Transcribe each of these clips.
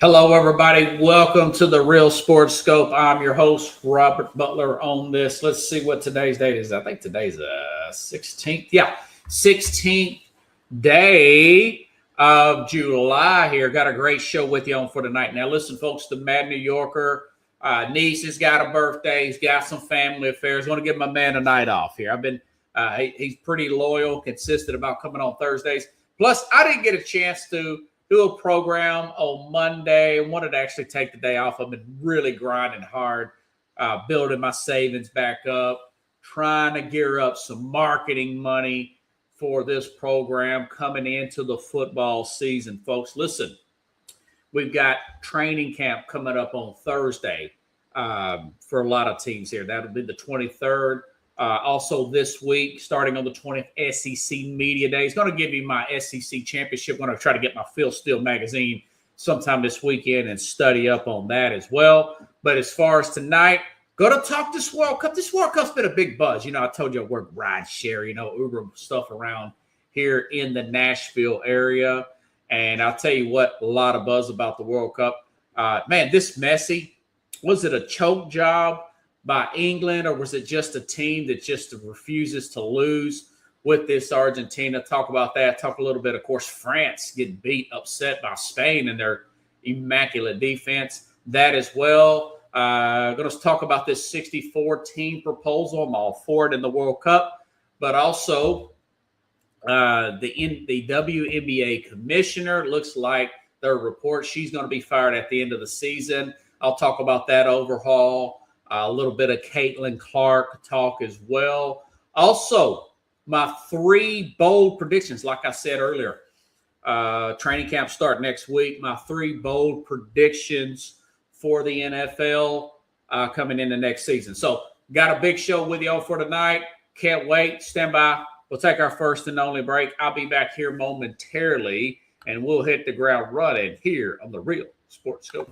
Hello, everybody. Welcome to the Real Sports Scope. I'm your host, Robert Butler, on this. Let's see what today's date is. I think today's 16th. Yeah, 16th day of July here. Got a great show with you on for tonight. Now, listen, folks, the Mad New Yorker niece has got a birthday. He's got some family affairs. I want to give my man a night off here. He's pretty loyal, consistent about coming on Thursdays. Plus, I didn't get a chance to do a program on Monday. I wanted to actually take the day off. I've been really grinding hard, building my savings back up, trying to gear up some marketing money for this program coming into the football season. Folks, listen, we've got training camp coming up on Thursday for a lot of teams here. That'll be the 23rd. Also this week, starting on the 20th, SEC Media Day. It's going to give you my SEC championship. I'm going to try to get my Phil Steele magazine sometime this weekend and study up on that as well. But as far as tonight, go to talk this World Cup. This World Cup's been a big buzz. I told you I work ride share, Uber stuff around here in the Nashville area. And I'll tell you what, a lot of buzz about the World Cup. Man, this Messi, was it a choke job by England, or was it just a team that just refuses to lose with this Argentina? Talk about that. Talk a little bit, of course, France getting beat, upset by Spain and their immaculate defense. That as well. Going to talk about this 64-team proposal. I'm all for it in the World Cup, but also the WNBA commissioner looks like their report, she's going to be fired at the end of the season. I'll talk about that overhaul. A little bit of Caitlin Clark talk as well. Also, my 3 bold predictions, like I said earlier, training camp start next week. My 3 bold predictions for the NFL coming into next season. So, got a big show with you all for tonight. Can't wait. Stand by. We'll take our first and only break. I'll be back here momentarily, and we'll hit the ground running here on the Real Sports Scope.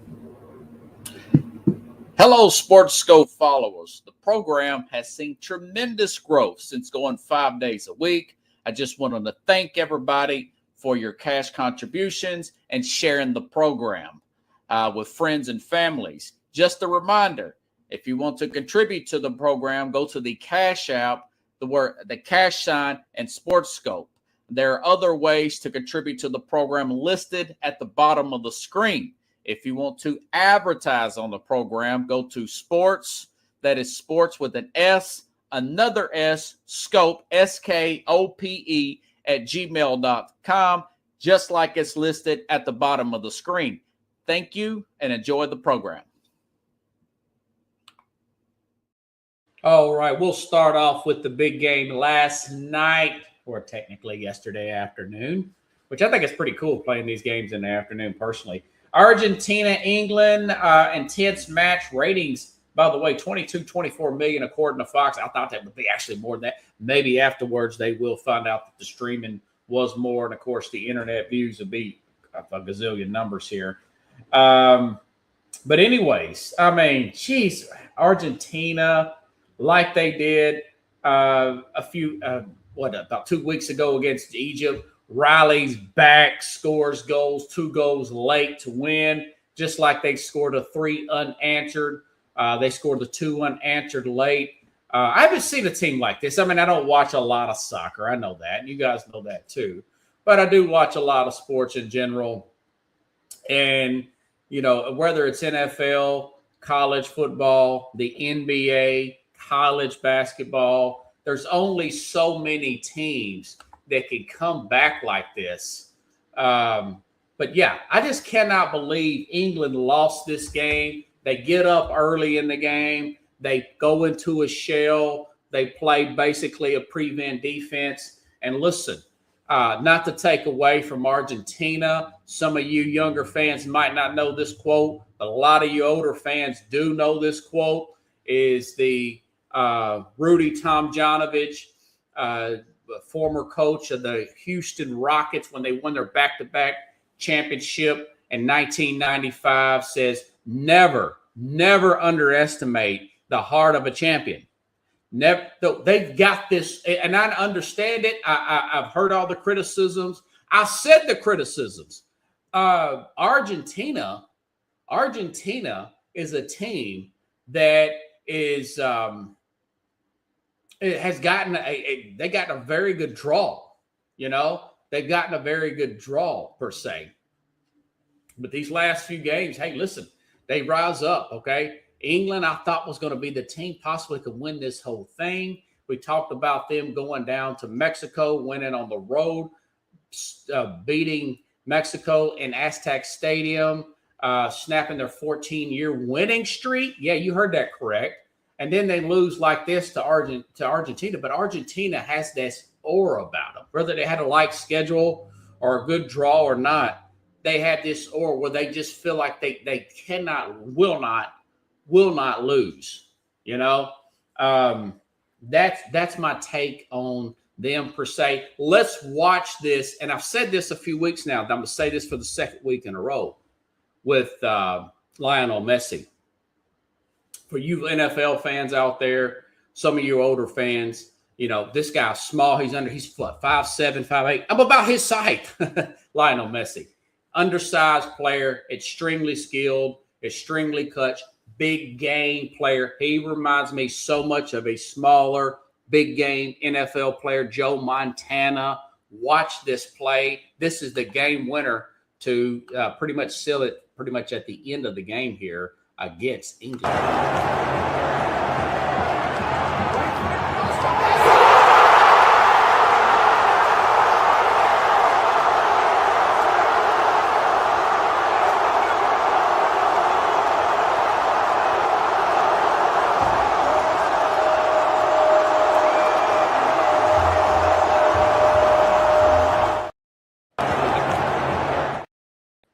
Hello, Sports Scope followers. The program has seen tremendous growth since going 5 days a week. I just wanted to thank everybody for your cash contributions and sharing the program with friends and families. Just a reminder, if you want to contribute to the program, go to the Cash App, the cash sign, and Sports Scope. There are other ways to contribute to the program listed at the bottom of the screen. If you want to advertise on the program, go to sports, that is sports with an S, another S, scope, SKOPE, at gmail.com, just like it's listed at the bottom of the screen. Thank you and enjoy the program. All right, we'll start off with the big game last night, or technically yesterday afternoon, which I think is pretty cool playing these games in the afternoon personally. Argentina, England, intense match ratings. By the way, 22-24 million according to Fox. I thought that would be actually more than that. Maybe afterwards they will find out that the streaming was more. And, of course, the internet views will be a gazillion numbers here. But anyways, geez, Argentina, like they did about 2 weeks ago against Egypt. Riley's back, scores goals, 2 goals late to win, just like they scored a 3 unanswered. They scored the 2 unanswered late. I haven't seen a team like this. I don't watch a lot of soccer. I know that, and you guys know that too. But I do watch a lot of sports in general. And, whether it's NFL, college football, the NBA, college basketball, there's only so many teams that can come back like this. But yeah, I just cannot believe England lost this game. They get up early in the game. They go into a shell. They play basically a prevent defense. And listen, not to take away from Argentina, some of you younger fans might not know this quote, but a lot of you older fans do know this quote, is the Rudy Tomjanovich, former coach of the Houston Rockets when they won their back-to-back championship in 1995, says, never underestimate the heart of a champion. Never, they've got this, and I understand it. I've heard all the criticisms. I said the criticisms. Argentina Argentina is a team that is it has gotten they got a very good draw. They've gotten a very good draw per se. But these last few games, hey, listen, they rise up. Okay, England, I thought was going to be the team possibly could win this whole thing. We talked about them going down to Mexico, winning on the road, beating Mexico in Aztec Stadium, snapping their 14-year winning streak. Yeah, you heard that correct. And then they lose like this to Argentina. But Argentina has this aura about them. Whether they had a light schedule or a good draw or not, they had this aura where they just feel like they will not lose. That's my take on them per se. Let's watch this. And I've said this a few weeks now. I'm going to say this for the second week in a row with Lionel Messi. For you NFL fans out there, some of you older fans, this guy's small. He's 5'7", 5'8". I'm about his height. Lionel Messi. Undersized player, extremely skilled, extremely clutch, big game player. He reminds me so much of a smaller, big game NFL player, Joe Montana. Watch this play. This is the game winner to pretty much seal it pretty much at the end of the game here against England.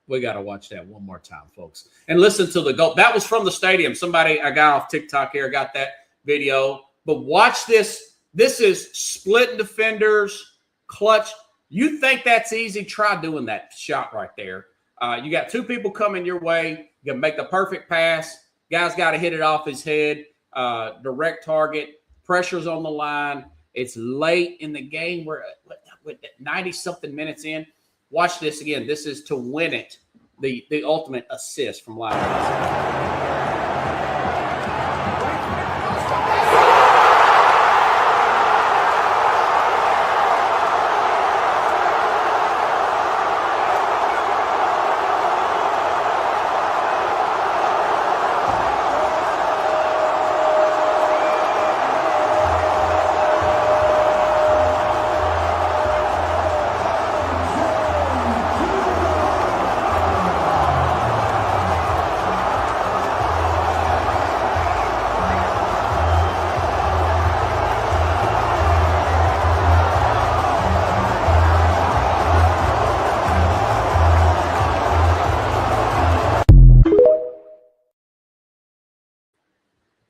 We got to watch that one more time, folks. And listen to the goal. That was from the stadium. I got off TikTok here, got that video. But watch this. This is split defenders, clutch. You think that's easy? Try doing that shot right there. You got two people coming your way. You can make the perfect pass. Guy's got to hit it off his head. Direct target. Pressure's on the line. It's late in the game. We're 90-something minutes in. Watch this again. This is to win it. The ultimate assist from Lionel Messi.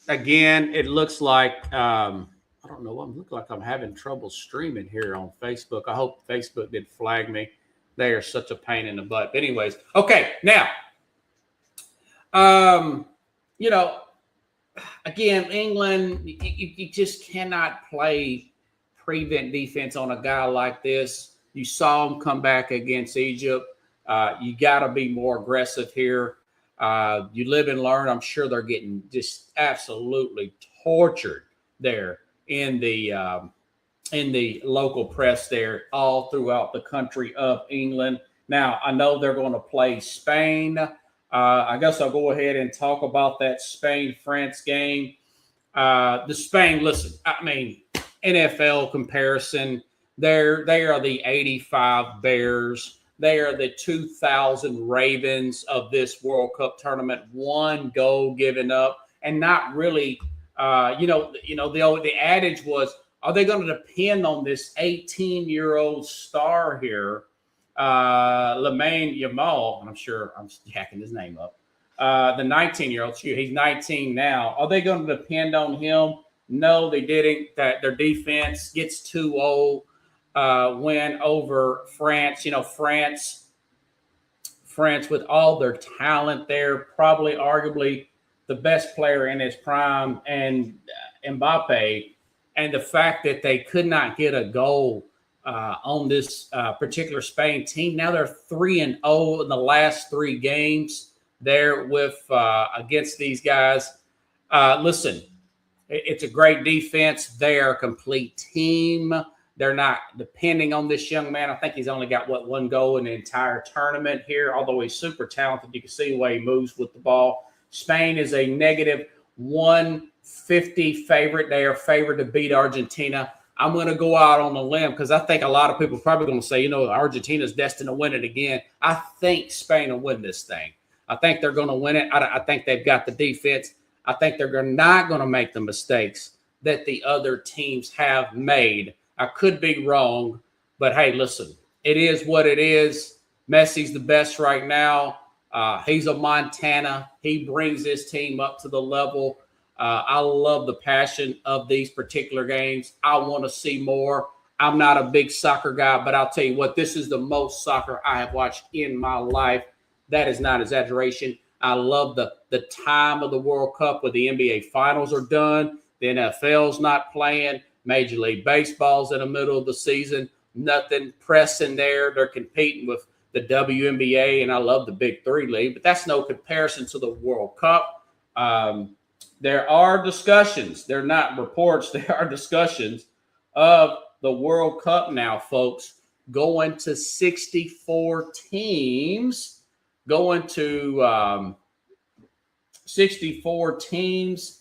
Again, it looks like I don't know. I'm looking like I'm having trouble streaming here on Facebook. I hope Facebook did flag me. They are such a pain in the butt. But anyways, okay. Now, again, England, you just cannot play prevent defense on a guy like this. You saw him come back against Egypt. You got to be more aggressive here. You live and learn. I'm sure they're getting just absolutely tortured there in the local press there all throughout the country of England. Now, I know they're going to play Spain. I guess I'll go ahead and talk about that Spain-France game. The Spain, listen, I mean, NFL comparison, they are the 85 Bears. They are the 2000 Ravens of this World Cup tournament. One goal given up, and not really. The adage was, are they going to depend on this 18-year-old star here, Lamine Yamal? I'm sure I'm jacking his name up. The 19-year-old, he's 19 now. Are they going to depend on him? No, they didn't. That their defense gets too old. Win over France. France with all their talent there, probably arguably the best player in his prime, and Mbappe. And the fact that they could not get a goal on this particular Spain team. Now they're 3-0 in the last three games. there with against these guys. Listen, it's a great defense. They are a complete team. They're not depending on this young man. I think he's only got, one goal in the entire tournament here, although he's super talented. You can see the way he moves with the ball. Spain is a negative 150 favorite. They are favored to beat Argentina. I'm going to go out on a limb because I think a lot of people are probably going to say, Argentina's destined to win it again. I think Spain will win this thing. I think they're going to win it. I think they've got the defense. I think they're not going to make the mistakes that the other teams have made. I could be wrong, but hey, listen, it is what it is. Messi's the best right now. He's a Montana. He brings his team up to the level. I love the passion of these particular games. I want to see more. I'm not a big soccer guy, but I'll tell you what, this is the most soccer I have watched in my life. That is not exaggeration. I love the time of the World Cup where the NBA Finals are done. The NFL's not playing. Major League Baseball's in the middle of the season. Nothing pressing there. They're competing with the WNBA, and I love the Big Three League, but that's no comparison to the World Cup. There are discussions. They're not reports. There are discussions of the World Cup now, folks, going to 64 teams, going to 64 teams.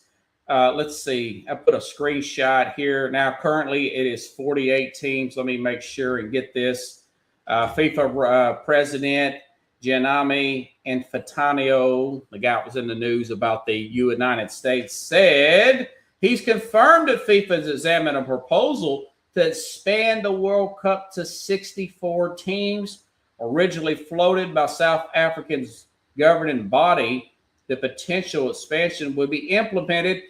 Let's see. I put a screenshot here. Now, currently, it is 48 teams. Let me make sure and get this. FIFA president Gianni Infantino, the guy that was in the news about the United States, said he's confirmed that FIFA has examined a proposal to expand the World Cup to 64 teams. Originally floated by South Africa's governing body, the potential expansion would be implemented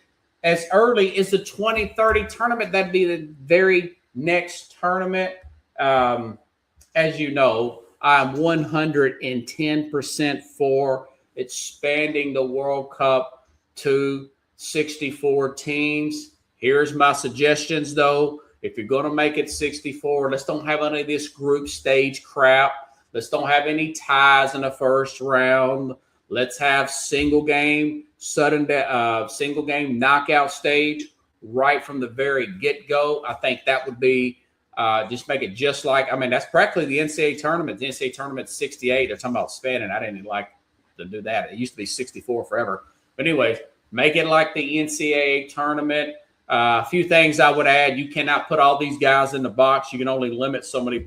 as early as the 2030 tournament. That'd be the very next tournament. As you know, I'm 110% for expanding the World Cup to 64 teams. Here's my suggestions, though. If you're going to make it 64, let's don't have any of this group stage crap. Let's don't have any ties in the first round. Let's have single game knockout stage right from the very get-go. I think that would be just make it just like, that's practically the NCAA tournament. The NCAA tournament's 68. They're talking about expanding. I didn't like to do that. It used to be 64 forever. But anyways, make it like the NCAA tournament. A few things I would add. You cannot put all these guys in the box. You can only limit so many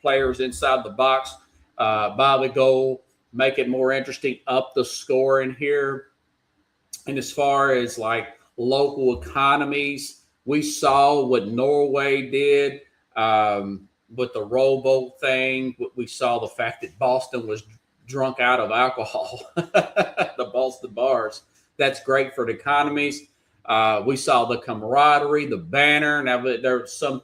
players inside the box by the goal. Make it more interesting, up the score in here. And as far as like local economies, we saw what Norway did with the rowboat thing. We saw the fact that Boston was drunk out of alcohol, the Boston bars. That's great for the economies. We saw the camaraderie, the banner. Now, there some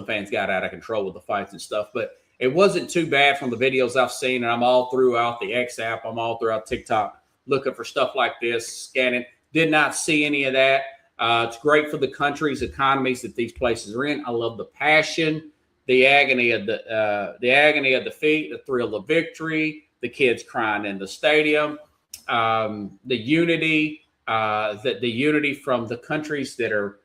fans got out of control with the fights and stuff, but it wasn't too bad from the videos I've seen. And I'm all throughout the X app. I'm all throughout TikTok looking for stuff like this, scanning. Did not see any of that. It's great for the countries, economies that these places are in. I love the passion, the agony of the defeat, the thrill of victory, the kids crying in the stadium, the unity, the unity from the countries that are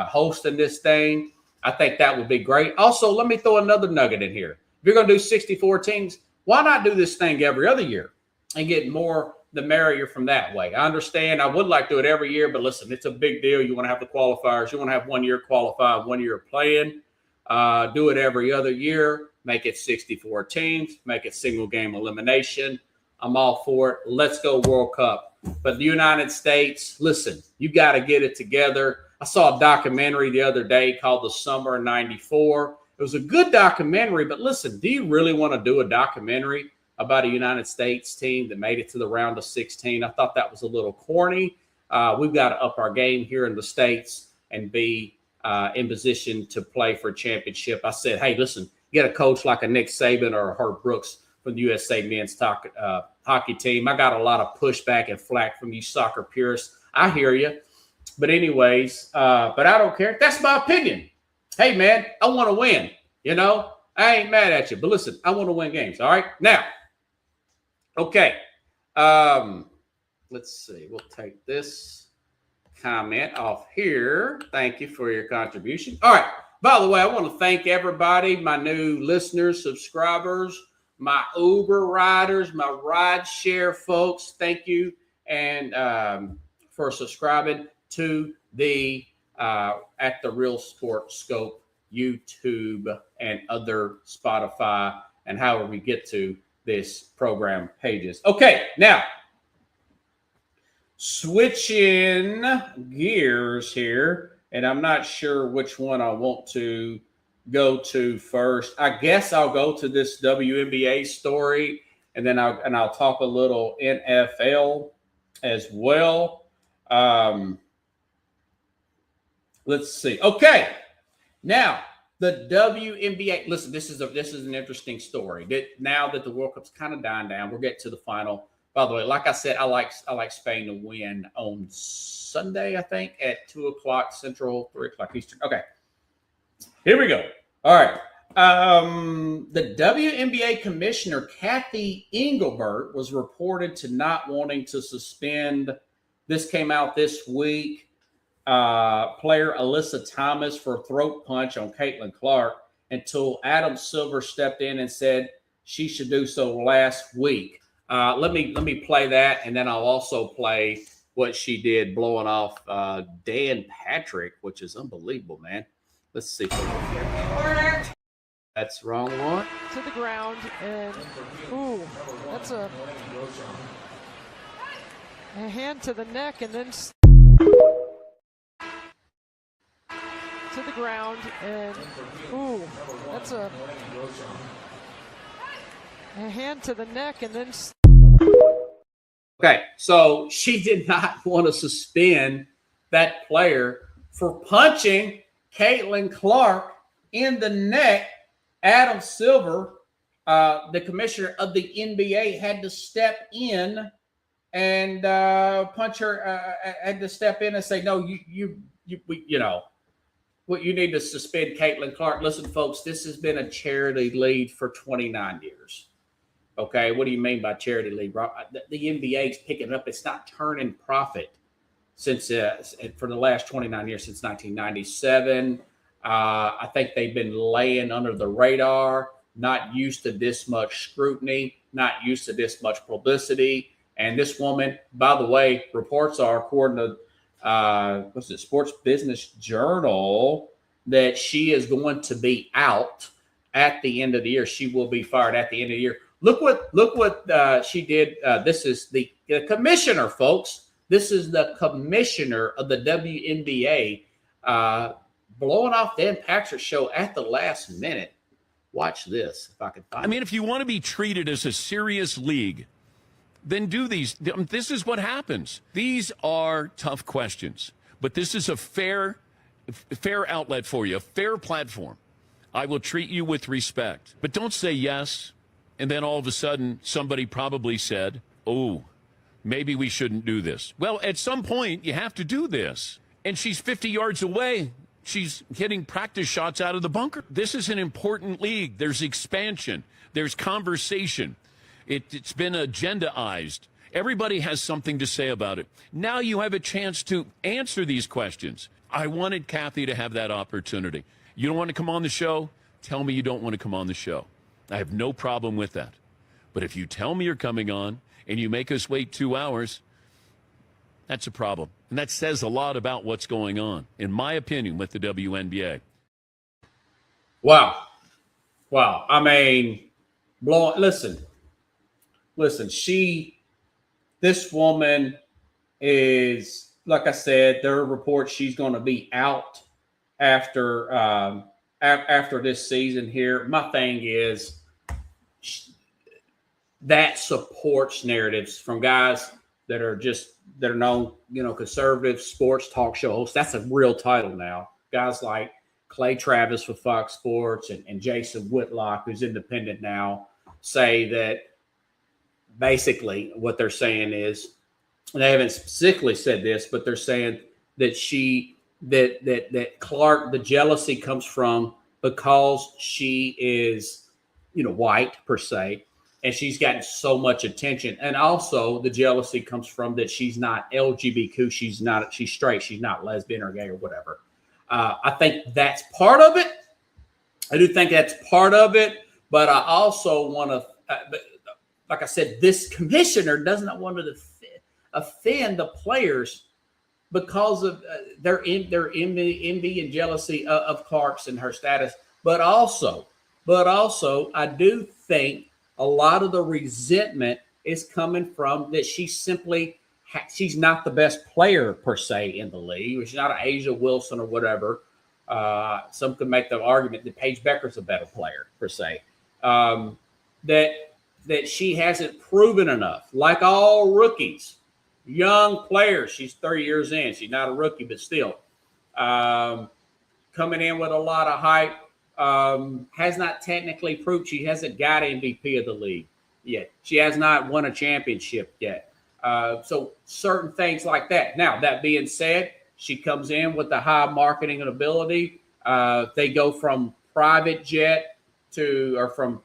hosting this thing. I think that would be great. Also, let me throw another nugget in here. If you're going to do 64 teams, why not do this thing every other year and get more the merrier from that way? I understand. I would like to do it every year, but listen, it's a big deal. You want to have the qualifiers. You want to have 1 year qualified, 1 year playing. Do it every other year. Make it 64 teams. Make it single game elimination. I'm all for it. Let's go World Cup. But the United States, listen, you got to get it together. I saw a documentary the other day called The Summer of '94. It was a good documentary, but listen, do you really want to do a documentary about a United States team that made it to the round of 16? I thought that was a little corny. We've got to up our game here in the States and be in position to play for a championship. I said, hey, listen, get a coach like a Nick Saban or a Herb Brooks from the USA men's hockey team. I got a lot of pushback and flack from you soccer purists. I hear you. But anyways, but I don't care. That's my opinion. Hey, man, I want to win. I ain't mad at you. But listen, I want to win games. All right. Now, okay. Let's see. We'll take this comment off here. Thank you for your contribution. All right. By the way, I want to thank everybody, my new listeners, subscribers, my Uber riders, my ride share folks. Thank you and for subscribing to the at the Real Sports Scope YouTube and other Spotify and however we get to this program pages. Okay, now switching gears here, and I'm not sure which one I want to go to first. I guess I'll go to this WNBA story, and then I'll talk a little NFL as well. Let's see. Okay, now the WNBA. Listen, this is an interesting story. Now that the World Cup's kind of dying down, we'll get to the final. By the way, like I said, I like Spain to win on Sunday, I think, at 2:00 Central, 3:00 Eastern. Okay, here we go. All right. The WNBA commissioner, Kathy Engelbert, was reported to not wanting to suspend. This came out this week. Player Alyssa Thomas for a throat punch on Caitlin Clark until Adam Silver stepped in and said she should do so last week. Let me play that, and then I'll also play what she did blowing off Dan Patrick, which is unbelievable, man. Let's see. That's the wrong one. To the ground, and ooh, that's a hand to the neck, and then to the ground, and ooh, that's a hand to the neck, and then. Okay, so she did not want to suspend that player for punching Caitlin Clark in the neck. Adam Silver, the commissioner of the NBA, had to step in and punch her. Had to step in and say, "No, you know, what you need to suspend Caitlin Clark." Listen, folks, this has been a charity league for 29 years. Okay, what do you mean by charity league? The NBA is picking it up. It's not turning profit since for the last 29 years, since 1997. I think they've been laying under the radar, not used to this much scrutiny, not used to this much publicity. And this woman, by the way, reports are, according to Sports Business Journal, that she is going to be out at the end of the year. She will be fired at the end of the year. Look what she did. This is the commissioner, folks. This is the commissioner of the WNBA blowing off Dan Patrick's show at the last minute. Watch this, if I can find it. I mean, if you want to be treated as a serious league, then do these. This is what happens. These are tough questions, but this is a fair outlet for you, a fair platform. I will treat you with respect, but don't say yes. And then all of a sudden, somebody probably said, oh, maybe we shouldn't do this. Well, at some point, you have to do this. And she's 50 yards away. She's hitting practice shots out of the bunker. This is an important league. There's expansion. There's conversation. It's been agendaized. Everybody has something to say about it. Now you have a chance to answer these questions. I wanted Kathy to have that opportunity. You don't want to come on the show? Tell me you don't want to come on the show. I have no problem with that. But if you tell me you're coming on and you make us wait 2 hours, that's a problem. And that says a lot about what's going on, in my opinion, with the WNBA. Wow. I mean, listen, this woman is, like I said, there are reports she's going to be out after this season here. My thing is that supports narratives from guys that are known, conservative sports talk show hosts. That's a real title now. Guys like Clay Travis with Fox Sports and Jason Whitlock, who's independent now, say that basically what they're saying is, and they haven't specifically said this, but they're saying that that Clark, the jealousy comes from because she is, white per se, and she's gotten so much attention. And also the jealousy comes from that she's not LGBTQ. She's straight. She's not lesbian or gay or whatever. I think that's part of it. I do think that's part of it. But I also want to, like I said, this commissioner does not want to offend the players because of their envy and jealousy of Clark's and her status. But also, I do think a lot of the resentment is coming from that she's not the best player per se in the league. She's not an Asia Wilson or whatever. Some could make the argument that Paige Becker's a better player per se. That she hasn't proven enough, like all rookies, young players. She's 30 years in. She's not a rookie, but still coming in with a lot of hype. Has not technically proved she hasn't got MVP of the league yet. She has not won a championship yet. So certain things like that. Now, that being said, she comes in with the high marketing and ability. They go from private jet from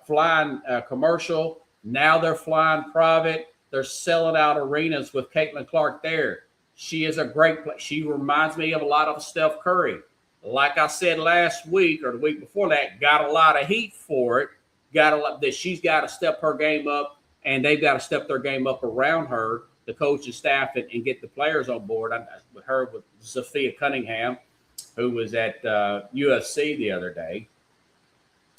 flying commercial. Now they're flying private. They're selling out arenas with Caitlin Clark there. She is a great player. She reminds me of a lot of Steph Curry. Like I said last week or the week before that, got a lot of heat for it. That she's got to step her game up, and they've got to step their game up around her, the coaching staff, and get the players on board. With Sophia Cunningham, who was at UFC the other day.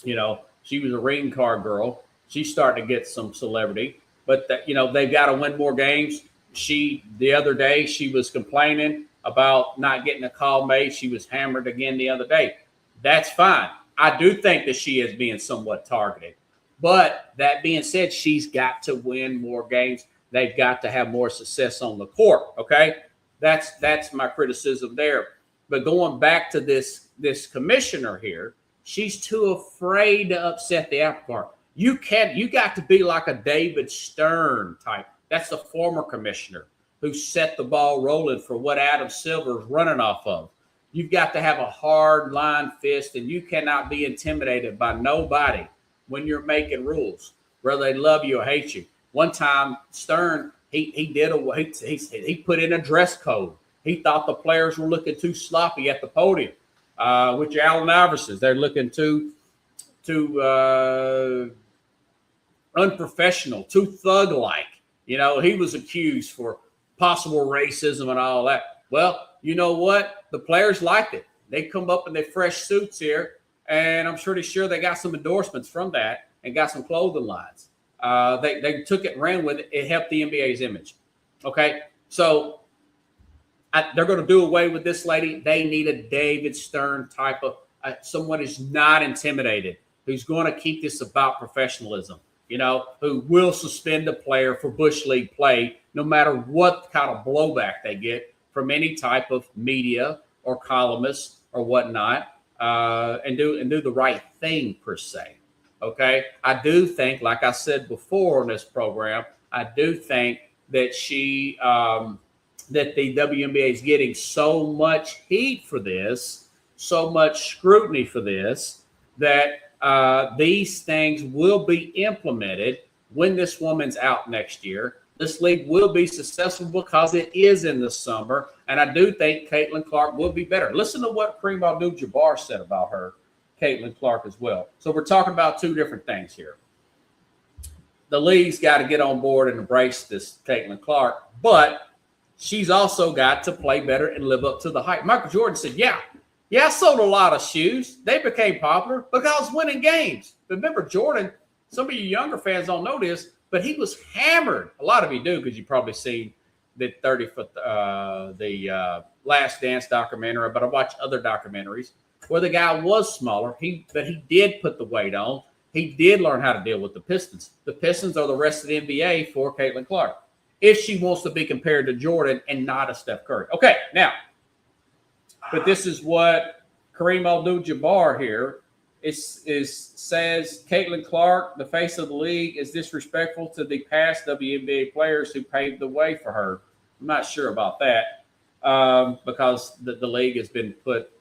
You know, she was a ring card girl. She's starting to get some celebrity, but they've got to win more games. The other day, she was complaining about not getting a call made. She was hammered again the other day. That's fine. I do think that she is being somewhat targeted. But that being said, she's got to win more games. They've got to have more success on the court. Okay, that's my criticism there. But going back to this commissioner here, she's too afraid to upset the apple cart. You got to be like a David Stern type. That's the former commissioner who set the ball rolling for what Adam Silver is running off of. You've got to have a hard line fist, and you cannot be intimidated by nobody when you're making rules, whether they love you or hate you. One time, Stern, he put in a dress code. He thought the players were looking too sloppy at the podium, which Allen Iverson, they're looking too unprofessional, too thug-like. He was accused for possible racism and all that. Well, you know what? The players liked it. They come up in their fresh suits here, and I'm pretty sure they got some endorsements from that and got some clothing lines. They took it and ran with it. It helped the NBA's image. Okay, so they're going to do away with this lady. They need a David Stern type of someone who's not intimidated, who's going to keep this about professionalism. Who will suspend a player for Bush League play, no matter what kind of blowback they get from any type of media or columnist or whatnot, and do the right thing per se. Okay, I do think, like I said before in this program, I do think that that the WNBA is getting so much heat for this, so much scrutiny for this, that these things will be implemented when this woman's out next year. This league will be successful because it is in the summer, and I do think Caitlin Clark will be better. Listen to what Kareem Abdul-Jabbar said about her, Caitlin Clark, as well. So we're talking about two different things here. The league's got to get on board and embrace this Caitlin Clark, but she's also got to play better and live up to the hype. Michael Jordan said, yeah, I sold a lot of shoes. They became popular because winning games. But remember, Jordan, some of you younger fans don't know this, but he was hammered. A lot of you do, because you've probably seen the the Last Dance documentary, but I watched other documentaries where the guy was smaller. But he did put the weight on. He did learn how to deal with the Pistons. The Pistons are the rest of the NBA for Caitlin Clark, if she wants to be compared to Jordan and not a Steph Curry. Okay, now, but this is what Kareem Abdul-Jabbar here says. Caitlin Clark, the face of the league, is disrespectful to the past WNBA players who paved the way for her. I'm not sure about that because the league has been put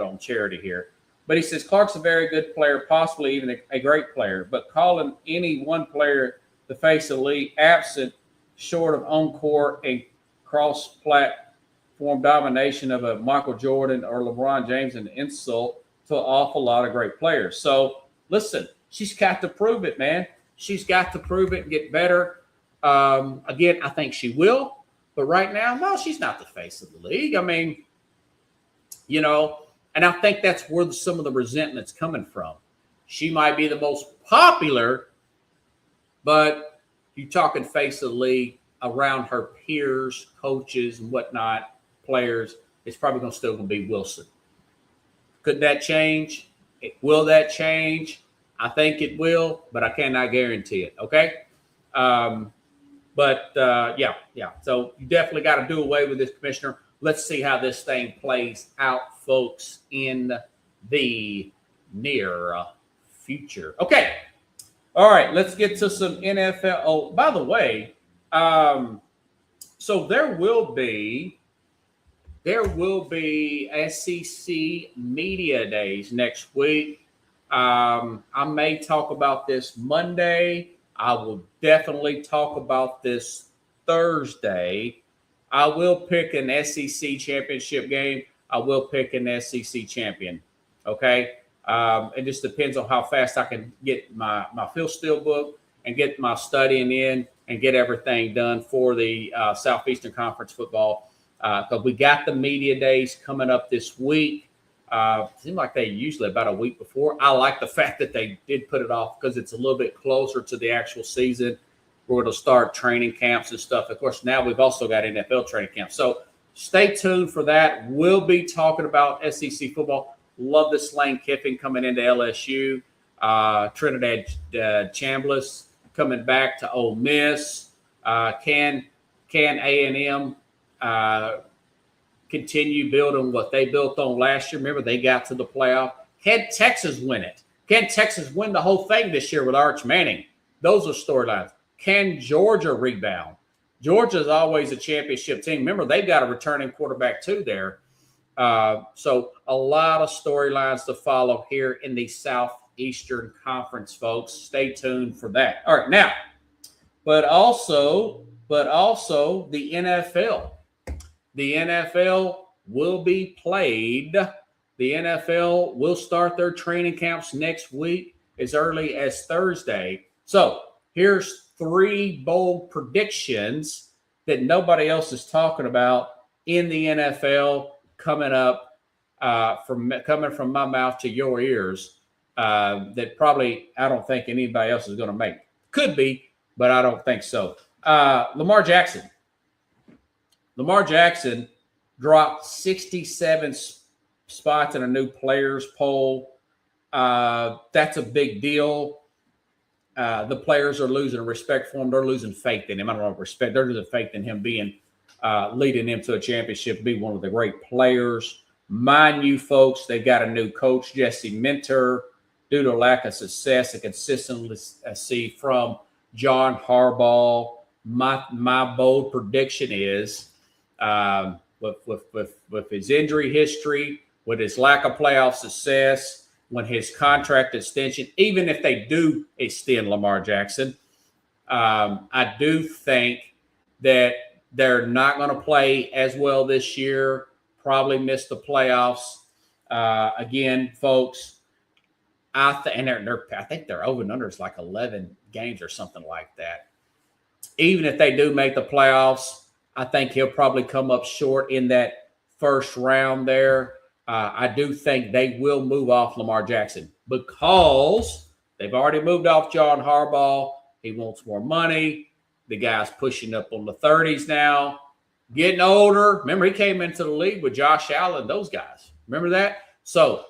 on charity here. But he says Clark's a very good player, possibly even a great player. But calling any one player the face of the league absent short of on-court and cross-platform domination of a Michael Jordan or LeBron James an insult to an awful lot of great players. So, listen, she's got to prove it, man. She's got to prove it and get better. Again, I think she will. But right now, no, she's not the face of the league. I mean, you know, and I think that's where some of the resentment's coming from. She might be the most popular, but you're talking face of the league around her peers, coaches, and whatnot, players, it's probably still going to be Wilson. Could that change? Will that change? I think it will, but I cannot guarantee it, okay? Yeah. So you definitely got to do away with this, Commissioner. Let's see how this thing plays out, folks, in the near future. Okay. All right, let's get to some NFL. Oh, by the way, so there will be SEC Media Days next week. I may talk about this Monday. I will definitely talk about this Thursday. I will pick an SEC championship game. I will pick an SEC champion. Okay. It just depends on how fast I can get my Phil Steele book and get my studying in and get everything done for the Southeastern Conference football. Because we got the media days coming up this week. Seems like they usually about a week before. I like the fact that they did put it off because it's a little bit closer to the actual season. We're going to start training camps and stuff. Of course, now we've also got NFL training camps. So stay tuned for that. We'll be talking about SEC football. Love this Lane Kiffin coming into LSU. Trinidad Chambliss coming back to Ole Miss. Can A&M continue building what they built on last year? Remember, they got to the playoff. Can Texas win it? Can Texas win the whole thing this year with Arch Manning? Those are storylines. Can Georgia rebound? Georgia's always a championship team. Remember, they've got a returning quarterback too there. So a lot of storylines to follow here in the Southeastern Conference, folks. Stay tuned for that. All right, now, but also the NFL. The NFL will be played. The NFL will start their training camps next week as early as Thursday. So here's 3 bold predictions that nobody else is talking about in the NFL coming up coming from my mouth to your ears that probably I don't think anybody else is going to make. Could be, but I don't think so. Lamar Jackson. Lamar Jackson dropped 67 spots in a new players poll. That's a big deal. The players are losing respect for him. They're losing faith in him. I don't know respect. They're losing faith in him being leading them to a championship, be one of the great players. Mind you, folks, they got a new coach, Jesse Minter, due to lack of success and consistency from John Harbaugh. My bold prediction is with his injury history, with his lack of playoff success, when his contract extension, even if they do extend Lamar Jackson, I do think that they're not going to play as well this year, probably miss the playoffs. Again, folks, I think their over and under is like 11 games or something like that. Even if they do make the playoffs, I think he'll probably come up short in that first round there. I do think they will move off Lamar Jackson because they've already moved off John Harbaugh. He wants more money. The guy's pushing up on the 30s now, getting older. Remember, he came into the league with Josh Allen, those guys. Remember that? So,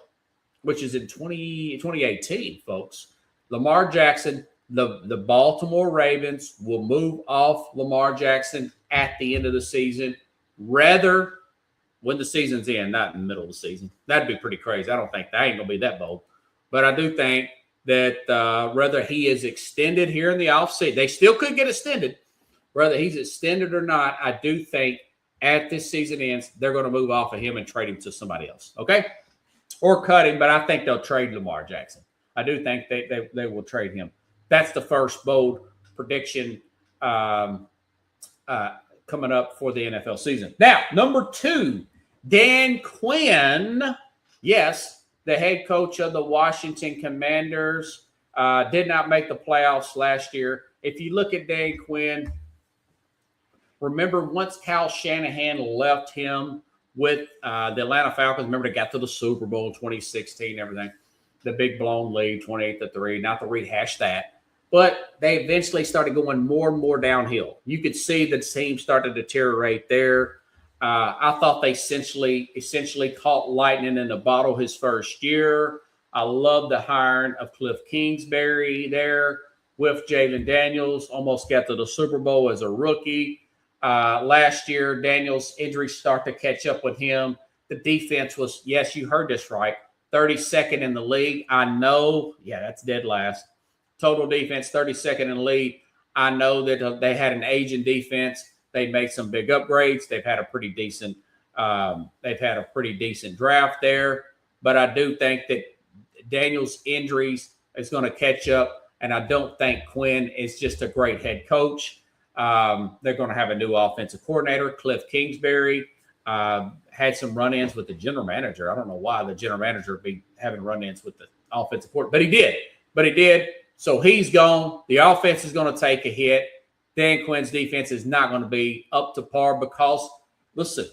which is in 2018, folks. Lamar Jackson, the Baltimore Ravens will move off Lamar Jackson at the end of the season, rather when the season's in, not in the middle of the season. That'd be pretty crazy. I don't think that ain't going to be that bold. But I do think that whether he is extended here in the offseason, they still could get extended. Whether he's extended or not, I do think at this season ends, they're going to move off of him and trade him to somebody else. Okay? or cut him, but I think they'll trade Lamar Jackson. I do think they will trade him. That's the first bold prediction coming up for the NFL season. Now, number 2, Dan Quinn. Yes, the head coach of the Washington Commanders did not make the playoffs last year. If you look at Dan Quinn, remember once Kyle Shanahan left him with the Atlanta Falcons, remember they got to the Super Bowl in 2016, everything, the big blown lead, 28-3, not to rehash that. But they eventually started going more and more downhill. You could see the team started to deteriorate there. I thought they essentially caught lightning in a bottle his first year. I love the hiring of Cliff Kingsbury there with Jalen Daniels. Almost got to the Super Bowl as a rookie. Last year, Daniels' injuries start to catch up with him. The defense was, yes, you heard this right, 32nd in the league. I know, yeah, that's dead last. Total defense, 32nd in the league. I know that they had an aging defense. They made some big upgrades. They've had a pretty decent draft there. But I do think that Daniels' injuries is going to catch up, and I don't think Quinn is just a great head coach. They're going to have a new offensive coordinator, Cliff Kingsbury. Had some run-ins with the general manager. I don't know why the general manager would be having run-ins with the offensive coordinator, but he did. So he's gone. The offense is going to take a hit. Dan Quinn's defense is not going to be up to par because, listen,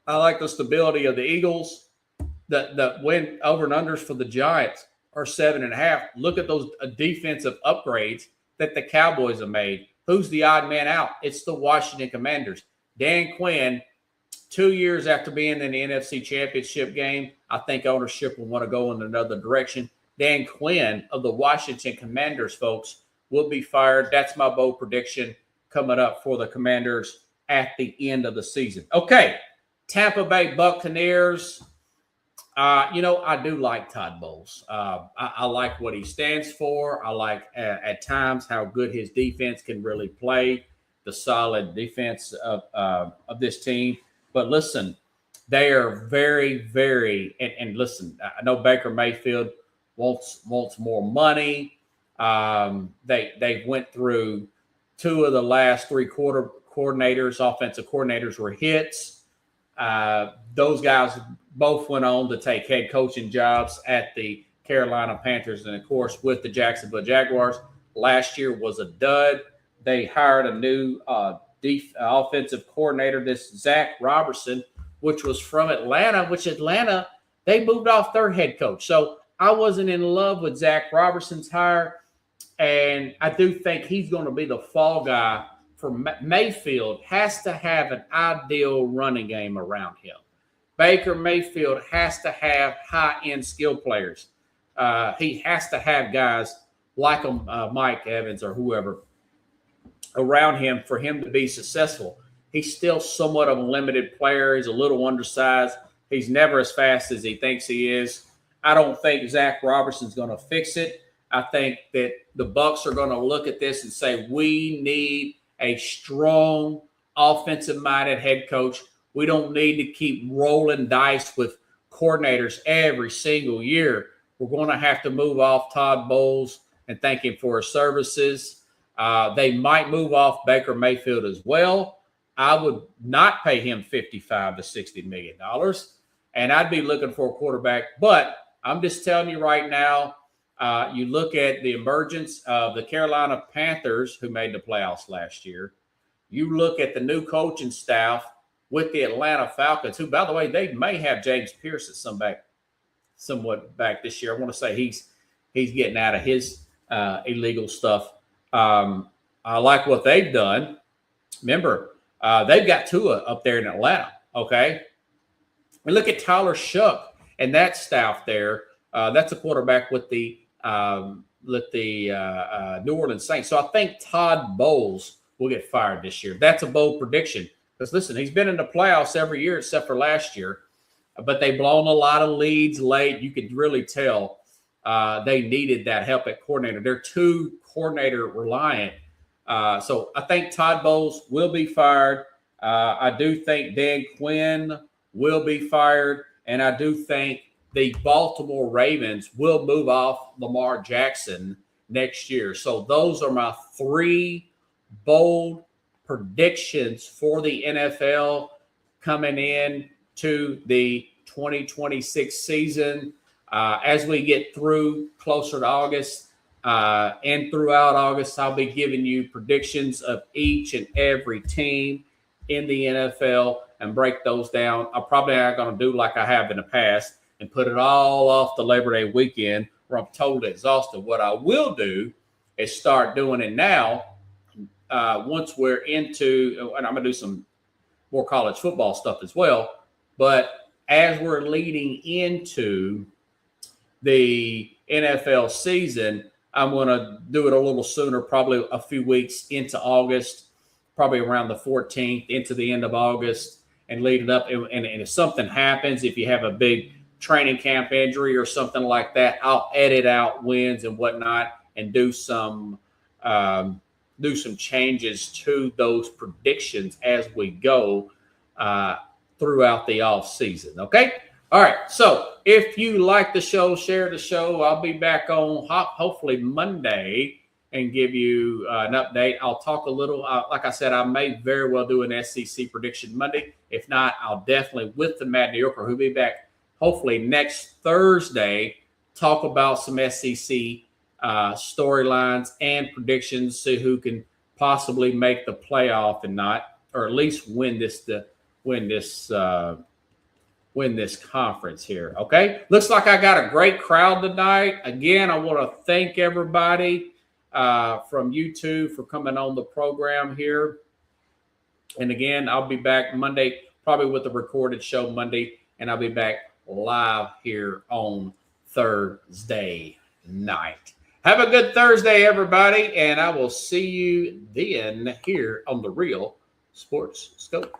I like the stability of the Eagles. The win over and unders for the Giants are 7.5. Look at those defensive upgrades that the Cowboys have made. Who's the odd man out? It's the Washington Commanders. Dan Quinn, 2 years after being in the NFC Championship game, I think ownership will want to go in another direction. Dan Quinn of the Washington Commanders, folks, will be fired. That's my bold prediction coming up for the Commanders at the end of the season. Okay, Tampa Bay Buccaneers. I do like Todd Bowles. I like what he stands for. I like at times how good his defense can really play, the solid defense of this team. But listen, they are very, very and listen, I know Baker Mayfield wants more money. They went through 2 of the last 3 offensive coordinators were hits. Those guys both went on to take head coaching jobs at the Carolina Panthers and, of course, with the Jacksonville Jaguars. Last year was a dud. They hired a new offensive coordinator, this Zach Robertson, which was from Atlanta, they moved off their head coach. So I wasn't in love with Zach Robertson's hire, and I do think he's going to be the fall guy for Mayfield. Has to have an ideal running game around him. Baker Mayfield has to have high-end skill players. He has to have guys like Mike Evans or whoever around him for him to be successful. He's still somewhat of a limited player. He's a little undersized. He's never as fast as he thinks he is. I don't think Zach Robertson's going to fix it. I think that the Bucs are going to look at this and say, we need a strong offensive-minded head coach. We don't need to keep rolling dice with coordinators every single year. We're going to have to move off Todd Bowles and thank him for his services. They might move off Baker Mayfield as well. I would not pay him $55 to $60 million, and I'd be looking for a quarterback. But I'm just telling you right now, you look at the emergence of the Carolina Panthers, who made the playoffs last year. You look at the new coaching staff with the Atlanta Falcons, who, by the way, they may have James Pierce somewhat back this year. I want to say he's getting out of his illegal stuff. I like what they've done. Remember, they've got Tua up there in Atlanta, okay? And look at Tyler Shough and that staff there. That's a quarterback with the New Orleans Saints. So I think Todd Bowles will get fired this year. That's a bold prediction. Because, listen, he's been in the playoffs every year except for last year. But they've blown a lot of leads late. You could really tell they needed that help at coordinator. They're too coordinator reliant. So I think Todd Bowles will be fired. I do think Dan Quinn will be fired. And I do think the Baltimore Ravens will move off Lamar Jackson next year. So those are my 3 bold predictions for the NFL coming in to the 2026 season. As we get through closer to August and throughout August, I'll be giving you predictions of each and every team in the NFL and break those down. I'm probably not going to do like I have in the past and put it all off the Labor Day weekend where I'm totally exhausted. What I will do is start doing it now. Once we're into, and I'm going to do some more college football stuff as well, but as we're leading into the NFL season, I'm going to do it a little sooner, probably a few weeks into August, probably around the 14th into the end of August, and lead it up. And if something happens, if you have a big training camp injury or something like that, I'll edit out wins and whatnot and do some changes to those predictions as we go throughout the off season. Okay. All right. So if you like the show, share the show. I'll be back on hopefully Monday and give you an update. I'll talk a little, like I said, I may very well do an SEC prediction Monday. If not, I'll definitely, with the Matt New Yorker, who'll be back hopefully next Thursday, talk about some SEC storylines and predictions, see who can possibly make the playoff and not, or at least win this conference here. Okay. Looks like I got a great crowd tonight. Again, I want to thank everybody from YouTube for coming on the program here. And again, I'll be back Monday, probably with a recorded show Monday, and I'll be back live here on Thursday night. Have a good Thursday, everybody, and I will see you then here on the Real Sports Scope.